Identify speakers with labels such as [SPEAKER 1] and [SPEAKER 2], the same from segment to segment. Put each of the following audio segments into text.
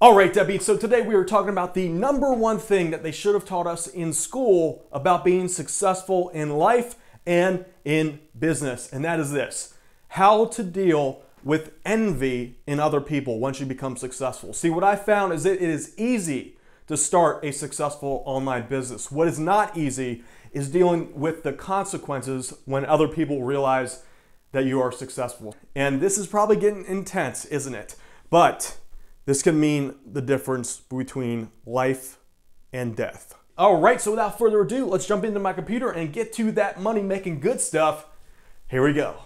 [SPEAKER 1] All right, Debbie, so today we are talking about the number one thing that they should have taught us in school about being successful in life and in business, and that is this: how to deal with envy in other people once you become successful. See, what I found is that it is easy to start a successful online business. What is not easy is dealing with the consequences when other people realize that you are successful. And this is probably getting intense, isn't it? But this can mean the difference between life and death. All right, so without further ado, let's jump into my computer and get to that money-making good stuff. Here we go.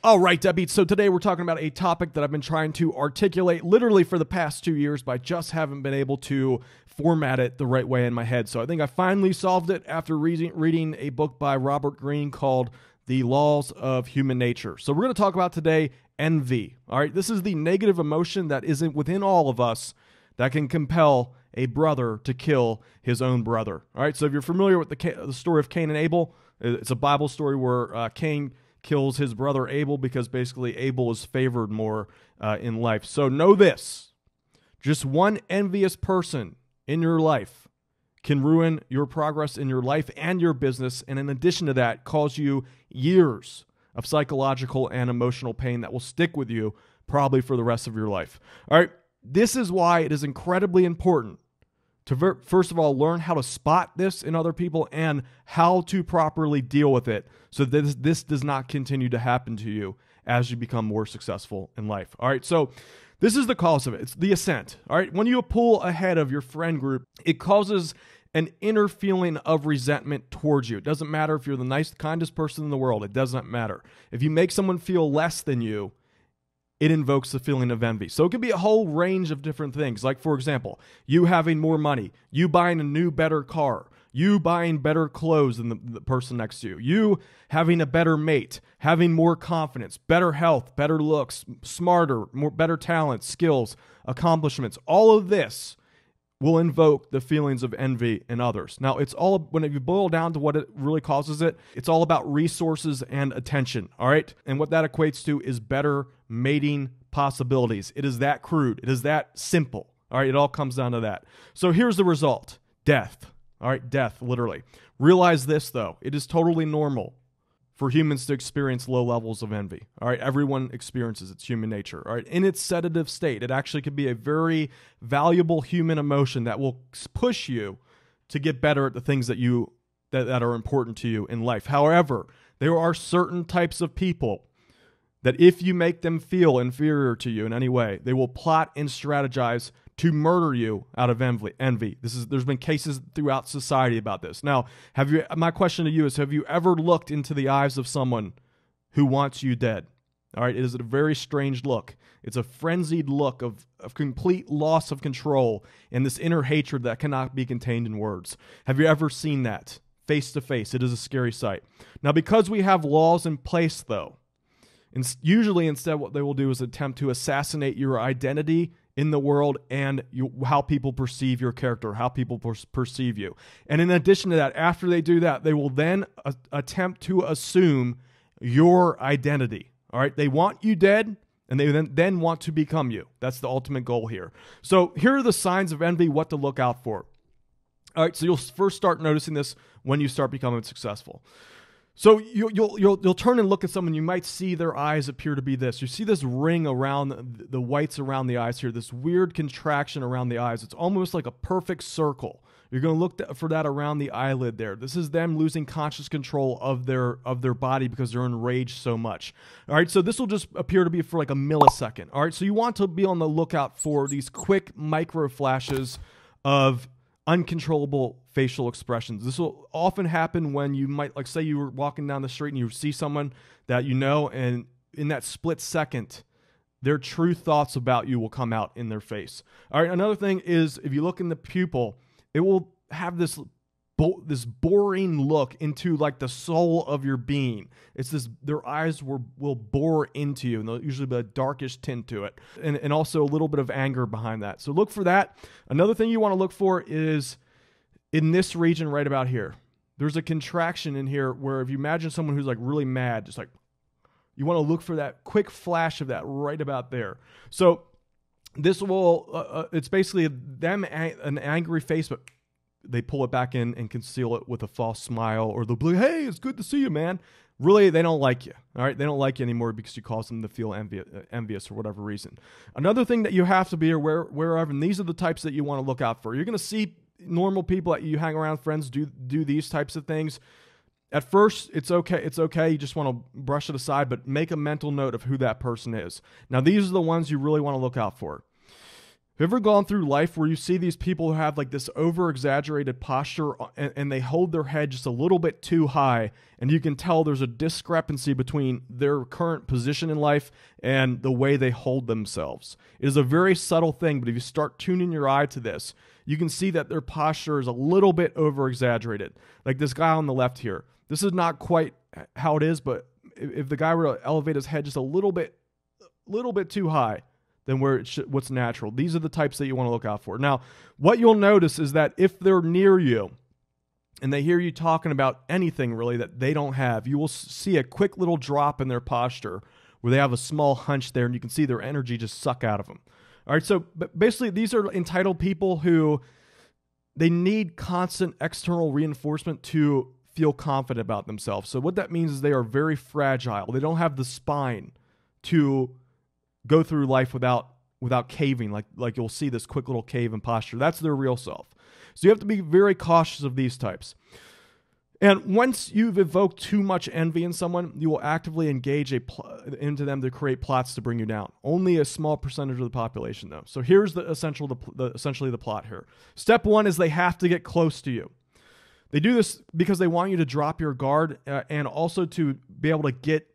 [SPEAKER 1] All right, Debbie, so today we're talking about a topic that I've been trying to articulate literally for the past 2 years, but I just haven't been able to format it the right way in my head. So I think I finally solved it after reading a book by Robert Greene called The Laws of Human Nature. So we're going to talk about today envy. All right, this is the negative emotion that is within all of us that can compel a brother to kill his own brother. All right, so if you're familiar with the story of Cain and Abel, it's a Bible story where Cain kills his brother Abel because basically Abel is favored more in life. So know this: just one envious person in your life can ruin your progress in your life and your business, and in addition to that, cause you years of psychological and emotional pain that will stick with you probably for the rest of your life. All right, this is why it is incredibly important to first of all learn how to spot this in other people and how to properly deal with it so that this does not continue to happen to you as you become more successful in life. All right, so this is the cause of it. It's the ascent. All right, when you pull ahead of your friend group, it causes an inner feeling of resentment towards you. It doesn't matter if you're the kindest person in the world. It doesn't matter. If you make someone feel less than you, it invokes the feeling of envy. So it could be a whole range of different things. Like, for example, you having more money, you buying a new, better car, you buying better clothes than the person next to you, you having a better mate, having more confidence, better health, better looks, smarter, better talent, skills, accomplishments. All of this will invoke the feelings of envy in others. Now, it's all, when you boil down to what it really causes it, it's all about resources and attention, all right? And what that equates to is better mating possibilities. It is that crude. It is that simple, all right? It all comes down to that. So here's the result: death, all right? Death, literally. Realize this, though. It is totally normal for humans to experience low levels of envy. All right, everyone experiences it's human nature. All right, in its sedative state, it actually could be a very valuable human emotion that will push you to get better at the things that that are important to you in life. However, there are certain types of people that if you make them feel inferior to you in any way, they will plot and strategize to murder you out of envy. There's been cases throughout society about this. Now, my question to you is, have you ever looked into the eyes of someone who wants you dead? All right, it is a very strange look. It's a frenzied look of complete loss of control and this inner hatred that cannot be contained in words. Have you ever seen that face to face? It is a scary sight. Now, because we have laws in place, though, usually instead what they will do is attempt to assassinate your identity in the world and how people perceive your character, how people perceive you. And in addition to that, after they do that, they will then attempt to assume your identity. All right, they want you dead, and they then want to become you. That's the ultimate goal here. So here are the signs of envy, what to look out for. All right, so you'll first start noticing this when you start becoming successful. So you'll turn and look at someone, you might see their eyes appear to be this. You see this ring around the whites around the eyes here, this weird contraction around the eyes. It's almost like a perfect circle. You're going to look for that around the eyelid there. This is them losing conscious control of their body because they're enraged so much. All right, so this will just appear to be for like a millisecond. All right, so you want to be on the lookout for these quick micro flashes of uncontrollable facial expressions. This will often happen when you might, like, say you were walking down the street and you see someone that you know, and in that split second, their true thoughts about you will come out in their face. All right, another thing is, if you look in the pupil, it will have this boring look into like the soul of your being. It's this, their eyes will bore into you, and they'll usually be a darkish tint to it, and also a little bit of anger behind that. So look for that. Another thing you want to look for is in this region right about here. There's a contraction in here where if you imagine someone who's like really mad, just like You want to look for that quick flash of that right about there. So this will, it's basically an angry face, but they pull it back in and conceal it with a false smile, or they'll be like, hey, it's good to see you, man. Really, they don't like you, all right? They don't like you anymore because you cause them to feel envious for whatever reason. Another thing that you have to be aware of, and these are the types that you want to look out for. You're going to see normal people that you hang around, friends, do these types of things. At first, it's okay. It's okay. You just want to brush it aside, but make a mental note of who that person is. Now, these are the ones you really want to look out for. Have you ever gone through life where you see these people who have like this over-exaggerated posture and they hold their head just a little bit too high, and you can tell there's a discrepancy between their current position in life and the way they hold themselves? It is a very subtle thing, but if you start tuning your eye to this, you can see that their posture is a little bit over-exaggerated. Like this guy on the left here. This is not quite how it is, but if the guy were to elevate his head just a little bit too high than what's natural, these are the types that you want to look out for. Now, what you'll notice is that if they're near you and they hear you talking about anything really that they don't have, you will see a quick little drop in their posture where they have a small hunch there, and you can see their energy just suck out of them. All right, so basically these are entitled people who they need constant external reinforcement to feel confident about themselves. So what that means is they are very fragile. They don't have the spine to go through life without caving, like you'll see this quick little cave in posture. That's their real self. So you have to be very cautious of these types. And once you've evoked too much envy in someone, you will actively engage into them to create plots to bring you down. Only a small percentage of the population, though. So here's essentially the plot here. Step one is they have to get close to you. They do this because they want you to drop your guard and also to be able to get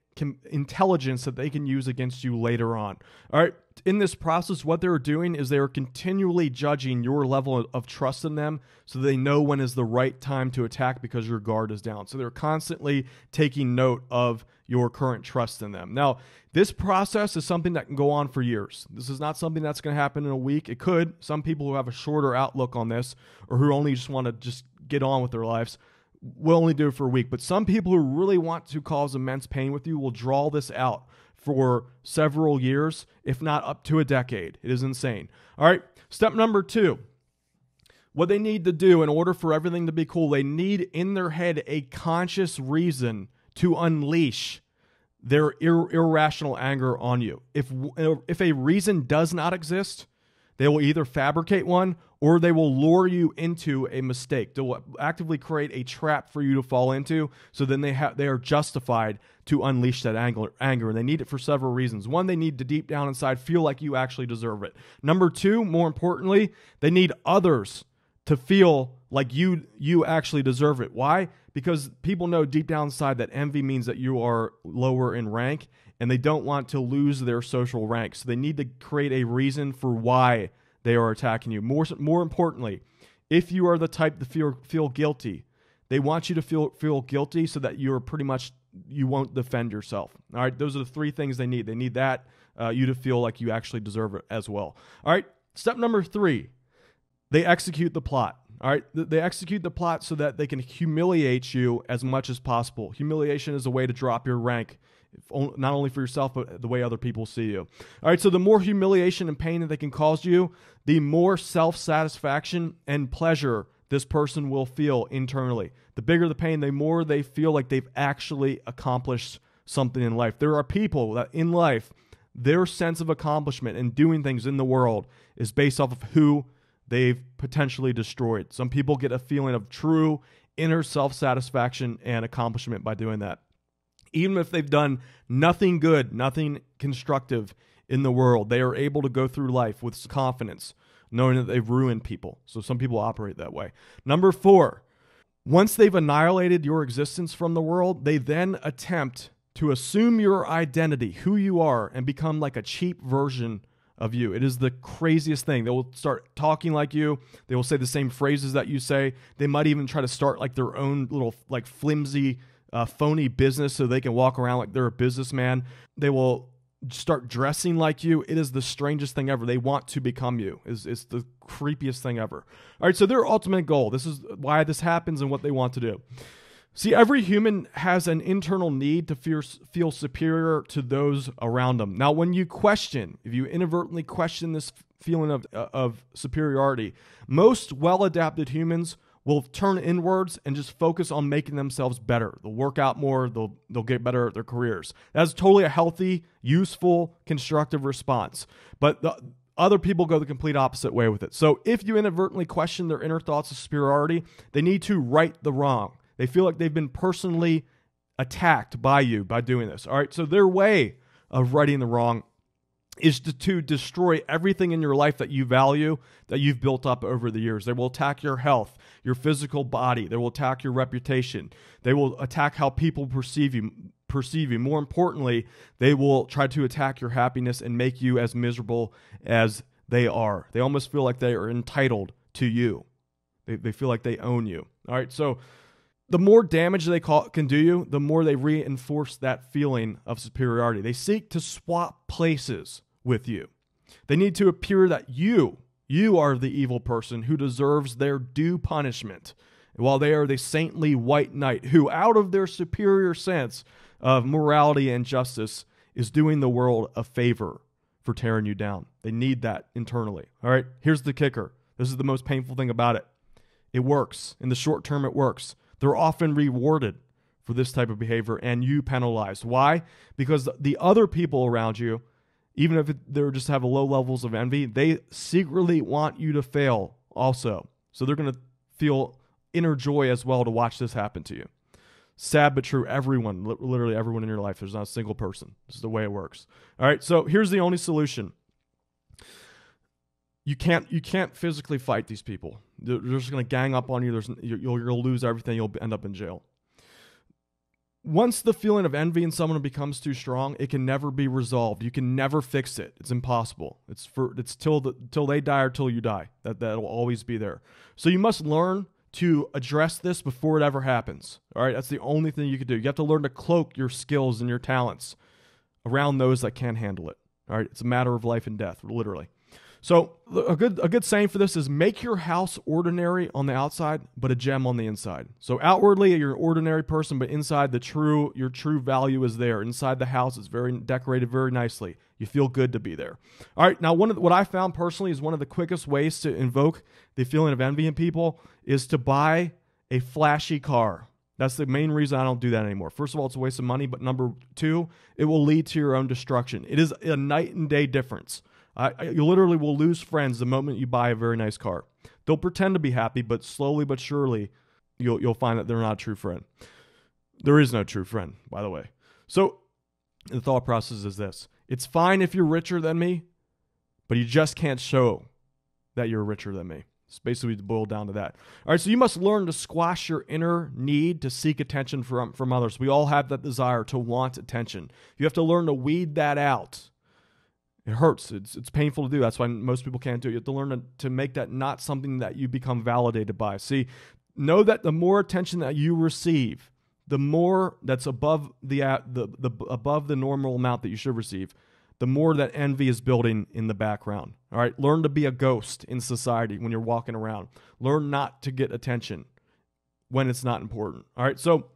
[SPEAKER 1] intelligence that they can use against you later on. All right. In this process, what they're doing is they're continually judging your level of trust in them so they know when is the right time to attack because your guard is down. So they're constantly taking note of your current trust in them. Now, this process is something that can go on for years. This is not something that's going to happen in a week. It could. Some people who have a shorter outlook on this or who only just want to just get on with their lives will only do it for a week. But some people who really want to cause immense pain with you will draw this out for several years, if not up to a decade. It is insane. All right, step number 2. What they need to do in order for everything to be cool, they need in their head a conscious reason to unleash their irrational anger on you. If a reason does not exist, they will either fabricate one or they will lure you into a mistake. They will actively create a trap for you to fall into, so then they are justified to unleash that anger, and they need it for several reasons. One, they need to deep down inside feel like you actually deserve it. Number 2, more importantly, they need others to feel like you actually deserve it. Why? Because people know deep down inside that envy means that you are lower in rank, and they don't want to lose their social rank. So they need to create a reason for why they are attacking you. More importantly, if you are the type to feel guilty, they want you to feel guilty so that you won't defend yourself. All right, those are the 3 things they need. They need that you to feel like you actually deserve it as well. All right, step number 3, they execute the plot. All right, they execute the plot so that they can humiliate you as much as possible. Humiliation is a way to drop your rank, not only for yourself, but the way other people see you. All right, so the more humiliation and pain that they can cause you, the more self-satisfaction and pleasure this person will feel internally. The bigger the pain, the more they feel like they've actually accomplished something in life. There are people that in life, their sense of accomplishment and doing things in the world is based off of who they've potentially destroyed. Some people get a feeling of true inner self-satisfaction and accomplishment by doing that. Even if they've done nothing good, nothing constructive in the world, they are able to go through life with confidence, knowing that they've ruined people. So some people operate that way. Number 4, once they've annihilated your existence from the world, they then attempt to assume your identity, who you are, and become like a cheap version of you. It is the craziest thing. They will start talking like you. They will say the same phrases that you say. They might even try to start like their own little like flimsy phony business so they can walk around like they're a businessman. They will start dressing like you. It is the strangest thing ever. They want to become you. It's the creepiest thing ever. All right, so their ultimate goal, this is why this happens and what they want to do. See, every human has an internal need to feel superior to those around them. Now, when you question, if you inadvertently question this feeling of superiority, most well-adapted humans will turn inwards and just focus on making themselves better. They'll work out more. They'll get better at their careers. That's totally a healthy, useful, constructive response. But other people go the complete opposite way with it. So if you inadvertently question their inner thoughts of superiority, they need to right the wrong. They feel like they've been personally attacked by you by doing this. All right, so their way of righting the wrong is to destroy everything in your life that you value, that you've built up over the years. They will attack your health, your physical body. They will attack your reputation. They will attack how people perceive you. More importantly, they will try to attack your happiness and make you as miserable as they are. They almost feel like they are entitled to you. They feel like they own you. All right, so the more damage they can do you, the more they reinforce that feeling of superiority. They seek to swap places with you. They need to appear that you are the evil person who deserves their due punishment, while they are the saintly white knight who, out of their superior sense of morality and justice, is doing the world a favor for tearing you down. They need that internally. All right, here's the kicker. This is the most painful thing about it. It works. In the short term, it works. They're often rewarded for this type of behavior and you penalized. Why? Because the other people around you, even if they just have low levels of envy, they secretly want you to fail also. So they're going to feel inner joy as well to watch this happen to you. Sad but true. Everyone, literally everyone in your life. There's not a single person. This is the way it works. All right, so here's the only solution. You can't physically fight these people. They're just going to gang up on you. You'll lose everything. You'll end up in jail. Once the feeling of envy in someone becomes too strong, it can never be resolved. You can never fix it. It's impossible. It's till they die or till you die. That'll always be there. So you must learn to address this before it ever happens. All right, that's the only thing you can do. You have to learn to cloak your skills and your talents around those that can't handle it. All right, it's a matter of life and death, literally. So a good saying for this is make your house ordinary on the outside, but a gem on the inside. So outwardly, you're an ordinary person, but inside your true value is there. Inside the house, it's very decorated very nicely. You feel good to be there. All right, now what I found personally is one of the quickest ways to invoke the feeling of envy in people is to buy a flashy car. That's the main reason I don't do that anymore. First of all, it's a waste of money, but number two, it will lead to your own destruction. It is a night and day difference. You literally will lose friends the moment you buy a very nice car. They'll pretend to be happy, but slowly but surely, you'll find that they're not a true friend. There is no true friend, by the way. So the thought process is this. It's fine if you're richer than me, but you just can't show that you're richer than me. It's basically boiled down to that. All right, so you must learn to squash your inner need to seek attention from others. We all have that desire to want attention. You have to learn to weed that out. It hurts. It's painful to do. That's why most people can't do it. You have to learn to make that not something that you become validated by. See, know that the more attention that you receive, the more that's above above the normal amount that you should receive, the more that envy is building in the background. All right, learn to be a ghost in society when you're walking around. Learn not to get attention when it's not important. All right, so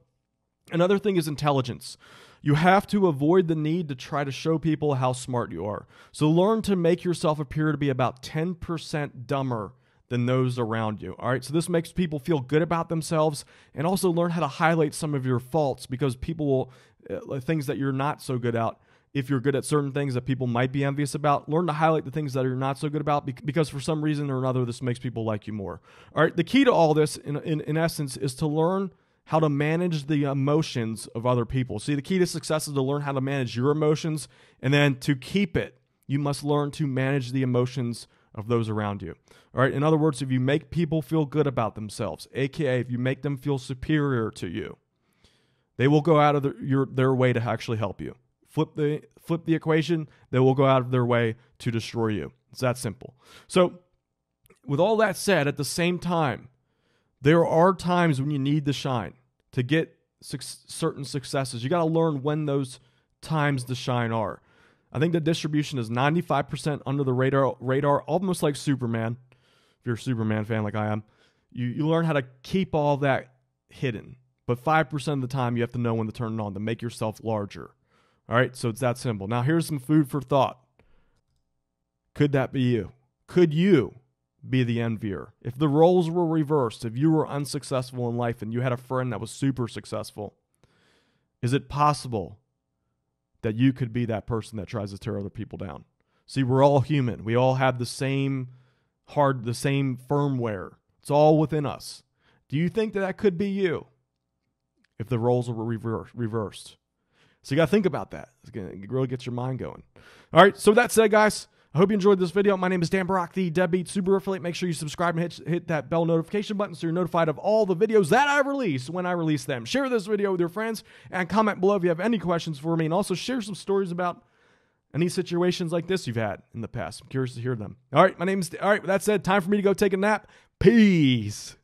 [SPEAKER 1] another thing is intelligence. You have to avoid the need to try to show people how smart you are. So learn to make yourself appear to be about 10% dumber than those around you. All right, so this makes people feel good about themselves, and also learn how to highlight some of your faults, because people will, things that you're not so good at, if you're good at certain things that people might be envious about, learn to highlight the things that you're not so good about, because for some reason or another, this makes people like you more. All right, the key to all this, in essence, is to learn how to manage the emotions of other people. See, the key to success is to learn how to manage your emotions, and then to keep it, you must learn to manage the emotions of those around you. All right, in other words, if you make people feel good about themselves, aka if you make them feel superior to you, they will go out of their way to actually help you. Flip the equation, they will go out of their way to destroy you. It's that simple. So with all that said, at the same time, there are times when you need to shine to get certain successes. You got to learn when those times to shine are. I think the distribution is 95% under the radar, almost like Superman. If you're a Superman fan like I am, you learn how to keep all that hidden. But 5% of the time, you have to know when to turn it on to make yourself larger. All right, so it's that simple. Now, here's some food for thought. Could that be you? Could you be the envier? If the roles were reversed, if you were unsuccessful in life and you had a friend that was super successful, is it possible that you could be that person that tries to tear other people down? See, we're all human. We all have the same firmware. It's all within us. Do you think that that could be you if the roles were reversed? So you got to think about that. It's going to really get your mind going. All right, so with that said, guys, I hope you enjoyed this video. My name is Dan Brock, the Deadbeat Subaru Affiliate. Make sure you subscribe and hit that bell notification button so you're notified of all the videos that I release when I release them. Share this video with your friends and comment below if you have any questions for me. And also share some stories about any situations like this you've had in the past. I'm curious to hear them. All right, with that said, time for me to go take a nap. Peace.